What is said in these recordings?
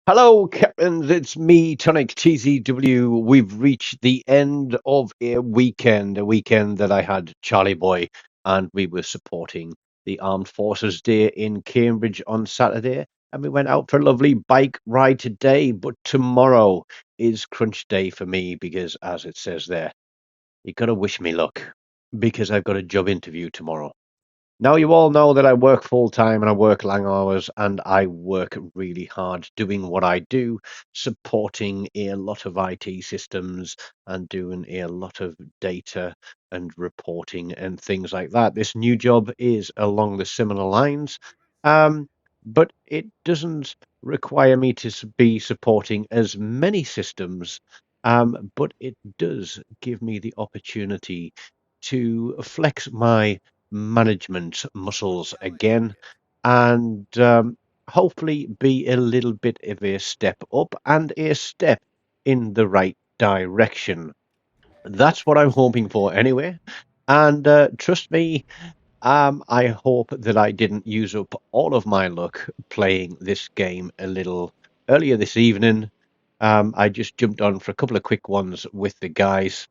Hello, Captains. It's me, TONIK TZW. We've reached the end of a weekend that I had Charlie Boy, and we were supporting the Armed Forces Day in Cambridge on Saturday. And we went out for a lovely bike ride today, but tomorrow is crunch day for me because, as it says there, you got to wish me luck because I've got a job interview tomorrow. Now, you all know that I work full time and I work long hours and I work really hard doing what I do, supporting a lot of IT systems and doing a lot of data and reporting and things like that. This new job is along the similar lines, um, but it doesn't require me to be supporting as many systems, but it does give me the opportunity to flex my management muscles again and hopefully be a little bit of a step up and a step in the right direction. That's what I'm hoping for anyway. And trust me, I hope that I didn't use up all of my luck playing this game a little earlier this evening. I just jumped on for a couple of quick ones with the guys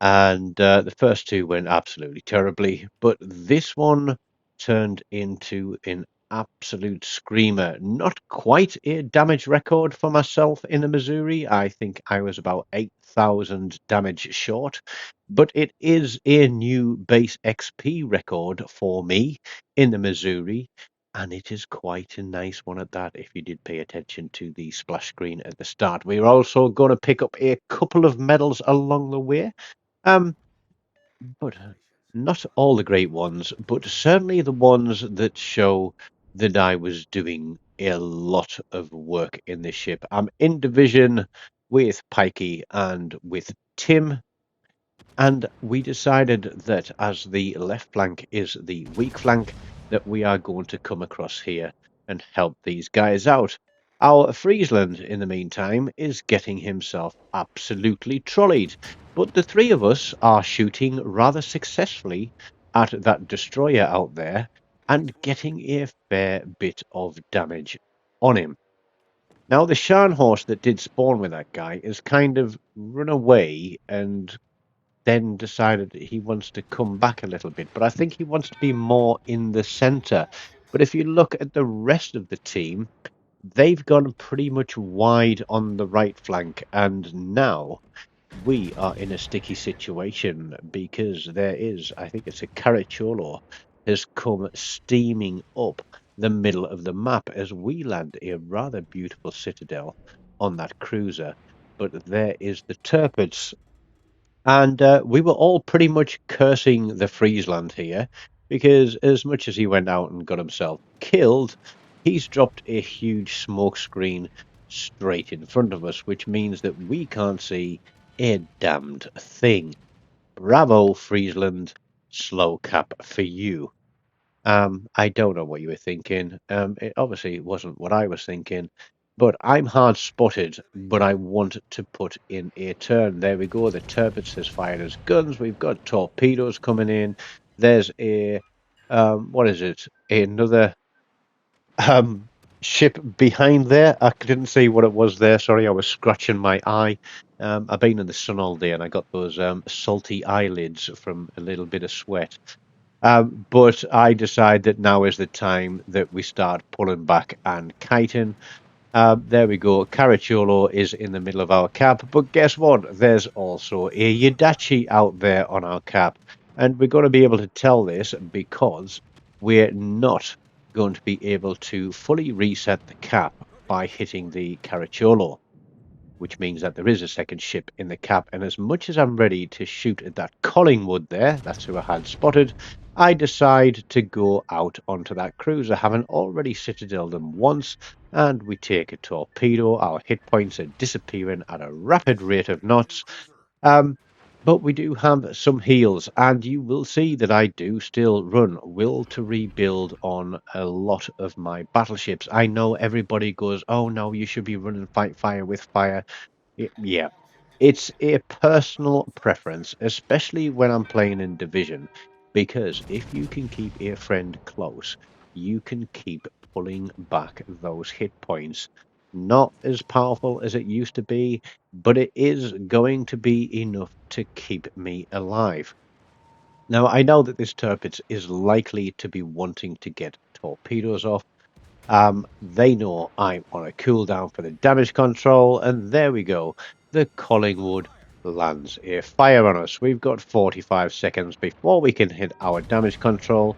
and the first two went absolutely terribly, but this one turned into an absolute screamer. Not quite a damage record for myself in the Missouri. I think I was about 8,000 damage short, but it is a new base XP record for me in the Missouri. And it is quite a nice one at that, if you did pay attention to the splash screen at the start. We're also going to pick up a couple of medals along the way. Um, but not all the great ones, but certainly the ones that show that I was doing a lot of work in this ship. I'm in division with Pikey and with Tim, and we decided that as the left flank is the weak flank, that we are going to come across here and help these guys out. Our Friesland, in the meantime, is getting himself absolutely trolleyed. But the three of us are shooting rather successfully at that destroyer out there and getting a fair bit of damage on him. Now, the Scharnhorst that did spawn with that guy is kind of run away and then decided that he wants to come back a little bit, but I think he wants to be more in the center. But if you look at the rest of the team, they've gone pretty much wide on the right flank, and now we are in a sticky situation because there is, I think it's a Caracciolo, has come steaming up the middle of the map as we land a rather beautiful citadel on that cruiser. But there is the Turpids, and we were all pretty much cursing the Friesland here because, as much as he went out and got himself killed, he's dropped a huge smoke screen straight in front of us, which means that we can't see a damned thing. Bravo, Friesland. Slow cap for you. I don't know what you were thinking. It obviously wasn't what I was thinking, but I'm hard spotted, but I want to put in a turn. There we go. The Turpitz has fired his guns. We've got torpedoes coming in. There's a, what is it? Another um, ship behind there. I couldn't see what it was there. Sorry, I was scratching my eye. I've been in the sun all day and I got those salty eyelids from a little bit of sweat. But I decide that now is the time that we start pulling back and kiting. There we go. Caracciolo is in the middle of our cap, but guess what? There's also a Yadachi out there on our cap, and we're going to be able to tell this because we're not going to be able to fully reset the cap by hitting the Caracciolo, which means that there is a second ship in the cap. And as much as I'm ready to shoot at that Collingwood there, that's who I had spotted, I decide to go out onto that cruiser, having already citadeled them once, and we take a torpedo. Our hit points are disappearing at a rapid rate of knots. Um, but we do have some heals, and you will see that I do still run will to rebuild on a lot of my battleships. I know everybody goes, oh no, you should be running fight fire with fire. Yeah, it's a personal preference, especially when I'm playing in division, because if you can keep a friend close, you can keep pulling back those hit points Not as powerful as it used to be, but it is going to be enough to keep me alive. Now, I know that this Turpitz is likely to be wanting to get torpedoes off. They know I'm on a cooldown for the damage control, and there we go. The Collingwood lands a fire on us. We've got 45 seconds before we can hit our damage control,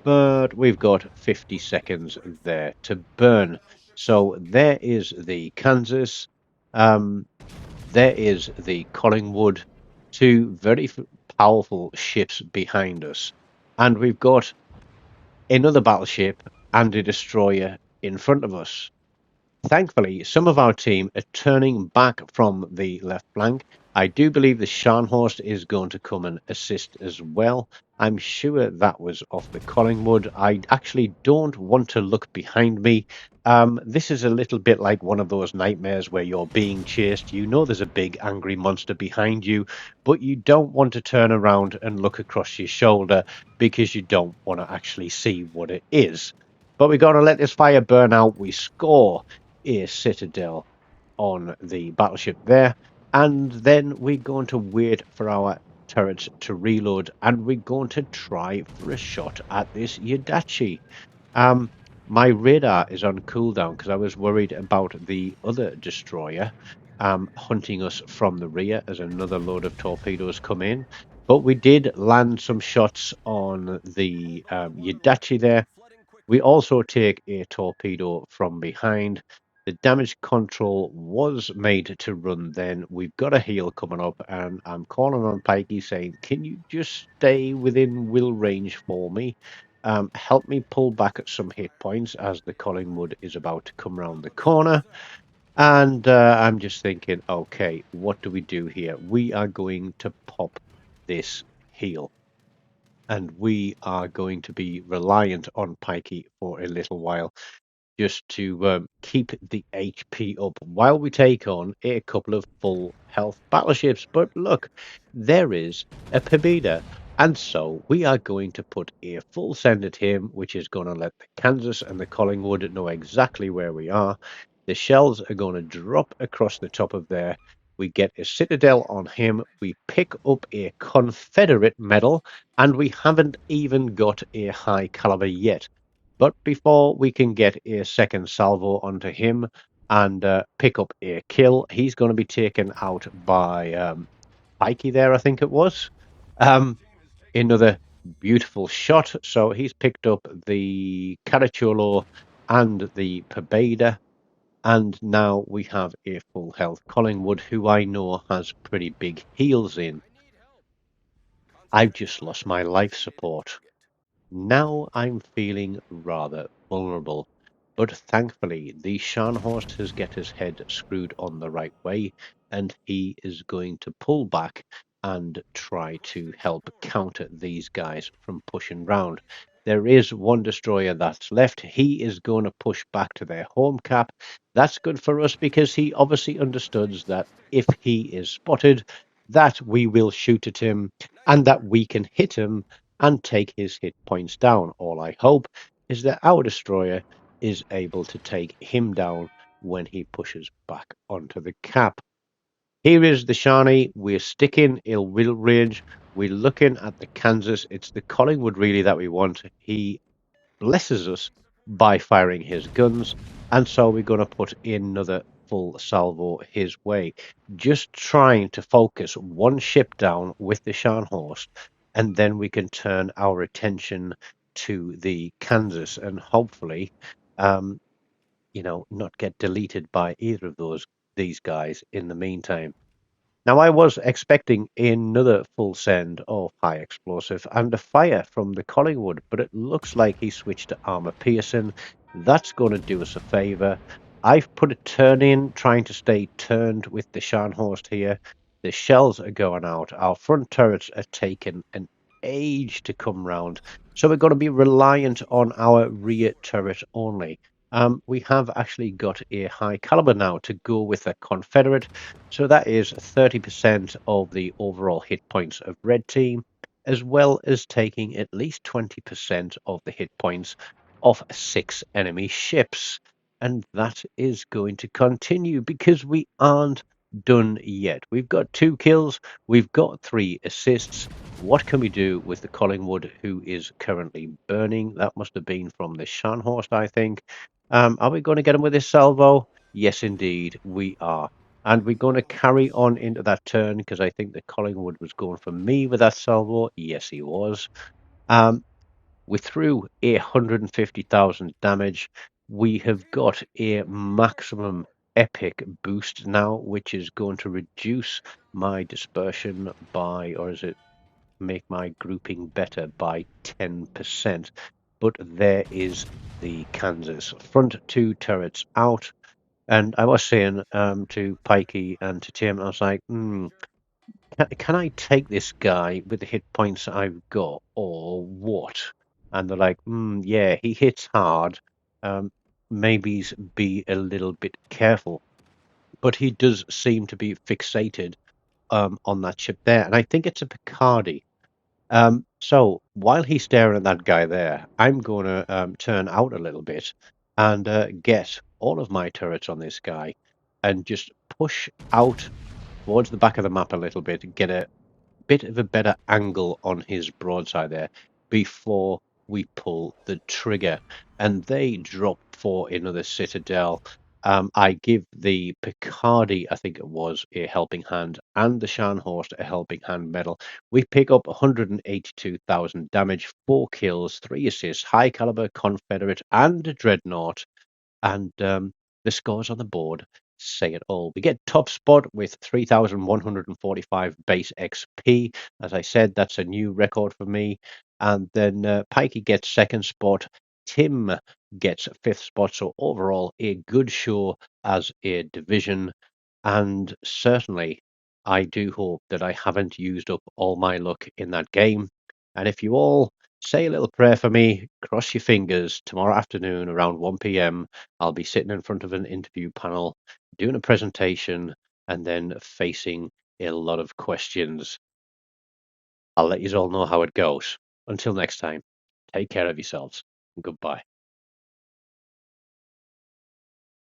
but we've got 50 seconds there to burn. So there is the Kansas. Um, there is the Collingwood, two very powerful ships behind us. And we've got another battleship and a destroyer in front of us. Thankfully, some of our team are turning back from the left flank. I do believe the Scharnhorst is going to come and assist as well. I'm sure that was off the Collingwood. I actually don't want to look behind me. This is a little bit like one of those nightmares where you're being chased. You know there's a big angry monster behind you, but you don't want to turn around and look across your shoulder because you don't want to actually see what it is. But we're going to let this fire burn out. We score a citadel on the battleship there, and then we're going to wait for our turrets to reload, and we're going to try for a shot at this Yadachi. Um, my radar is on cooldown because I was worried about the other destroyer hunting us from the rear as another load of torpedoes come in. But we did land some shots on the Yadachi there. We also take a torpedo from behind. The damage control was made to run then. We've got a heal coming up, and I'm calling on Pikey saying, can you just stay within will range for me? Help me pull back at some hit points as the Collingwood is about to come round the corner. And I'm just thinking, okay, what do we do here? We are going to pop this heal, and we are going to be reliant on Pikey for a little while just to keep the HP up while we take on a couple of full health battleships. But look, there is a Pabida. And so we are going to put a full send at him, which is going to let the Kansas and the Collingwood know exactly where we are. The shells are going to drop across the top of there. We get a citadel on him. We pick up a Confederate medal, and we haven't even got a high caliber yet. But before we can get a second salvo onto him and pick up a kill, he's going to be taken out by Pikey there, I think it was. Um, Another beautiful shot. So he's picked up the Caracciolo and the Pabeda. And now we have a full health Collingwood, who I know has pretty big heals in. I've just lost my life support. Now I'm feeling rather vulnerable, but thankfully the Scharnhorst has got his head screwed on the right way, and he is going to pull back and try to help counter these guys from pushing round. There is one destroyer that's left. He is going to push back to their home cap. That's good for us because he obviously understands that if he is spotted, that we will shoot at him and that we can hit him and take his hit points down. All I hope is that our destroyer is able to take him down when he pushes back onto the cap. Here is the Shani. We're sticking ill will range. We're looking at the Kansas. It's the Collingwood really that we want. He blesses us by firing his guns, and so we're going to put another full salvo his way, just trying to focus one ship down with the Scharnhorst, and then we can turn our attention to the Kansas and hopefully, um, not get deleted by either of these guys in the meantime. Now, I was expecting another full send of high explosive and a fire from the Collingwood, but it looks like he switched to armor piercing. That's going to do us a favor. I've put a turn in, trying to stay turned with the Scharnhorst here. The shells are going out. Our front turrets are taking an age to come round, so we're going to be reliant on our rear turret only. We have actually got a high caliber now to go with a Confederate, so that is 30% of the overall hit points of red team, as well as taking at least 20% of the hit points off 6 enemy ships. and that is going to continue because we aren't done yet. We've got 2 kills, we've got 3 assists. What can we do with the Collingwood who is currently burning? That must have been from the Scharnhorst, I think. Are we going to get him with this salvo? Yes, indeed, we are. And we're going to carry on into that turn because I think the Collingwood was going for me with that salvo. Yes, he was. Um, we threw 150,000 damage. We have got a maximum epic boost now, which is going to reduce my dispersion by, or is it make my grouping better by 10%? But there is the Kansas front 2 turrets out. And I was saying to Pikey and to Tim, I was like, can I take this guy with the hit points I've got, or what? And they're like, yeah, he hits hard. Um, maybe be a little bit careful. But he does seem to be fixated on that ship there, and I think it's a Picardy. So while he's staring at that guy there, I'm going to turn out a little bit and get all of my turrets on this guy and just push out towards the back of the map a little bit, get a bit of a better angle on his broadside there before we pull the trigger. And they drop for another citadel. I give the Picardy, I think it was, a helping hand, and the Scharnhorst a helping hand medal. We pick up 182,000 damage, 4 kills, 3 assists, high caliber Confederate, and a Dreadnought, and the scores on the board say it all. We get top spot with 3,145 base XP. As I said, that's a new record for me. And then Pikey gets second spot. Tim gets fifth spot. So overall, a good show as a division. And certainly, I do hope that I haven't used up all my luck in that game. And if you all say a little prayer for me, cross your fingers, tomorrow afternoon around 1 p.m., I'll be sitting in front of an interview panel, doing a presentation, and then facing a lot of questions. I'll let you all know how it goes. Until next time, take care of yourselves. Goodbye.